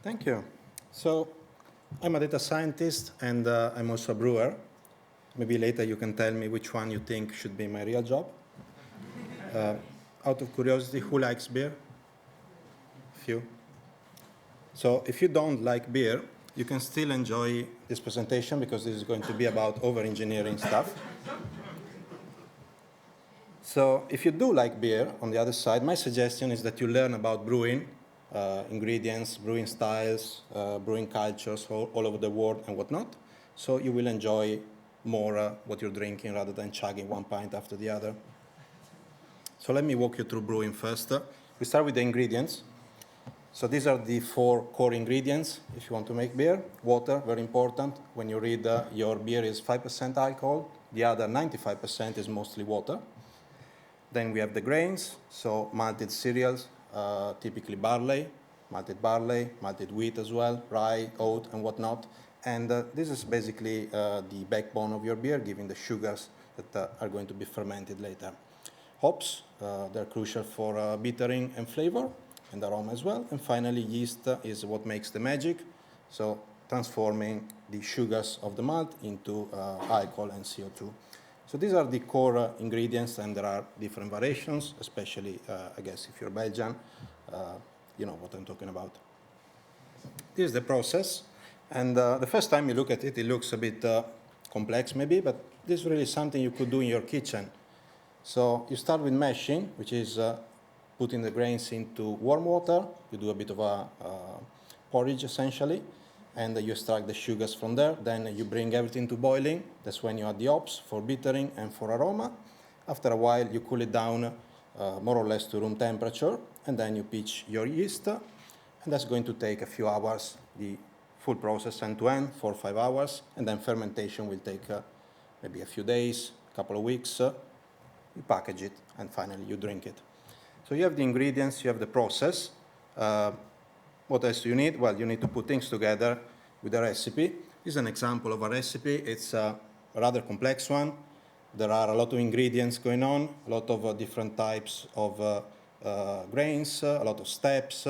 Thank you. So I'm a data scientist, and I'm also a brewer. Maybe later you can tell me which one you think should be my real job. Out of curiosity, who likes beer? Few. So if you don't like beer, you can still enjoy this presentation because this is going to be about over-engineering stuff. So if you do like beer, on the other side, my suggestion is that you learn about brewing, ingredients, brewing styles, brewing cultures all over the world and whatnot. So you will enjoy more what you're drinking rather than chugging one pint after the other. So let me walk you through brewing first. We start with the ingredients. So these are the 4 core ingredients if you want to make beer. Water, very important. When you read your beer is 5% alcohol, the other 95% is mostly water. Then we have the grains, so malted cereals, typically barley, malted wheat as well, rye, oat, and whatnot. And this is basically the backbone of your beer, giving the sugars that are going to be fermented later. Hops, they're crucial for bittering and flavor, and aroma as well. And finally, yeast is what makes the magic, so transforming the sugars of the malt into alcohol and CO2. So these are the core ingredients, and there are different variations, especially, I guess, if you're Belgian, you know what I'm talking about. This is the process, and the first time you look at it, it looks a bit complex maybe, but this is really something you could do in your kitchen. So you start with mashing, which is putting the grains into warm water. You do a bit of a porridge, essentially, and you extract the sugars from there. Then you bring everything to boiling. That's when you add the hops for bittering and for aroma. After a while, you cool it down more or less to room temperature, and then you pitch your yeast, and that's going to take a few hours, the full process end-to-end, 4 or 5 hours, and then fermentation will take maybe a few days, a couple of weeks. You package it, and finally you drink it. So you have the ingredients, you have the process. What else do you need? Well, you need to put things together with a recipe. This is an example of a recipe. It's a rather complex one. There are a lot of ingredients going on, a lot of different types of grains, a lot of steps,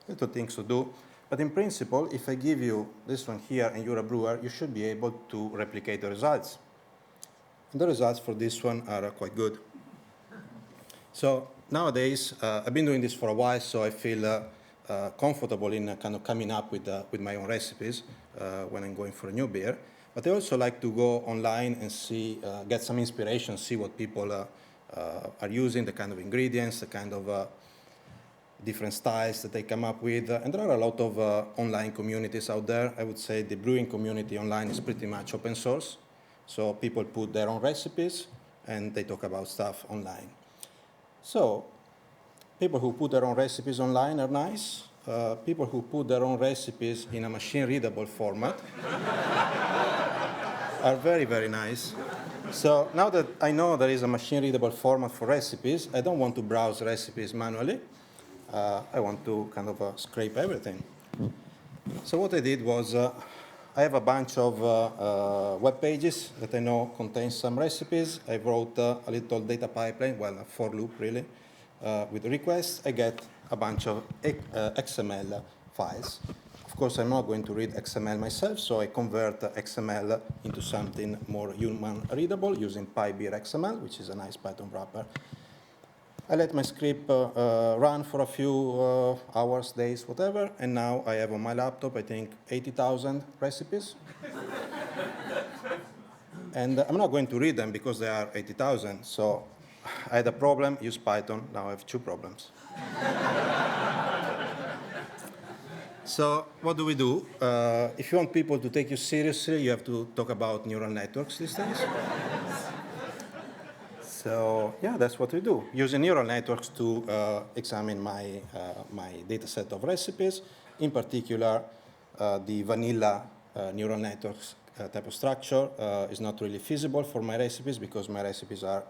little things to do. But in principle, if I give you this one here and you're a brewer, you should be able to replicate the results. And the results for this one are quite good. So nowadays, I've been doing this for a while, so I feel comfortable in kind of coming up with my own recipes when I'm going for a new beer. But I also like to go online and see, get some inspiration, see what people are using, the kind of ingredients, the kind of different styles that they come up with. And there are a lot of online communities out there. I would say the brewing community online is pretty much open source. So people put their own recipes, and they talk about stuff online. So people who put their own recipes online are nice. People who put their own recipes in a machine-readable format are very, very nice. So now that I know there is a machine-readable format for recipes, I don't want to browse recipes manually. I want to kind of scrape everything. So what I did was I have a bunch of web pages that I know contain some recipes. I wrote a little data pipeline, well, a for loop, really, with requests. I get a bunch of XML files. Of course, I'm not going to read XML myself, so I convert XML into something more human-readable using PyBeer.xml, which is a nice Python wrapper. I let my script run for a few hours, days, whatever, and now I have on my laptop, I think, 80,000 recipes. And I'm not going to read them because there are 80,000. So I had a problem, use Python, now I have 2 problems. So what do we do? If you want people to take you seriously, you have to talk about neural networks these days. So yeah, that's what we do. Using neural networks to examine my data set of recipes. In particular, the vanilla neural networks type of structure is not really feasible for my recipes because my recipes are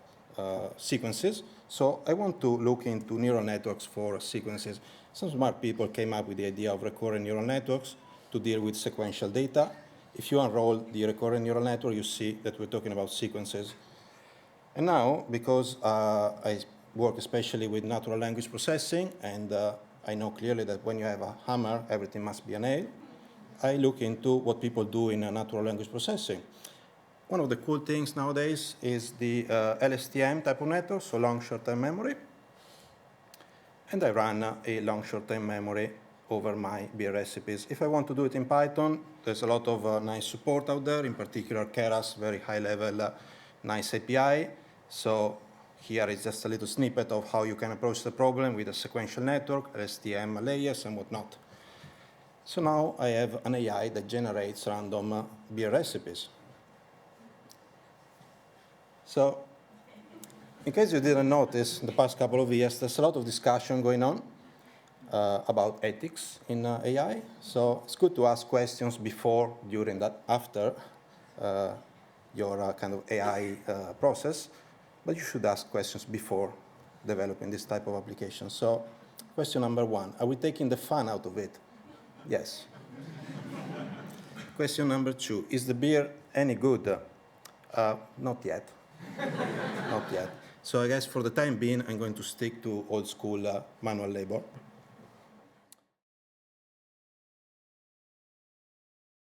sequences. So I want to look into neural networks for sequences. Some smart people came up with the idea of recurrent neural networks to deal with sequential data. If you unroll the recurrent neural network, you see that we're talking about sequences. And now, because I work especially with natural language processing, and I know clearly that when you have a hammer, everything must be a nail. I look into what people do in natural language processing. One of the cool things nowadays is the LSTM type of network, so long short-term memory. And I run a long short-term memory over my beer recipes. If I want to do it in Python, there's a lot of nice support out there, in particular Keras, very high-level, nice API. So here is just a little snippet of how you can approach the problem with a sequential network, LSTM layers, and whatnot. So now I have an AI that generates random beer recipes. So in case you didn't notice, in the past couple of years, there's a lot of discussion going on about ethics in AI. So it's good to ask questions before, during, that, after your kind of AI process. But you should ask questions before developing this type of application. So question number 1, are we taking the fun out of it? Yes. Question number 2, is the beer any good? Not yet. Not yet. So I guess for the time being, I'm going to stick to old school manual labor.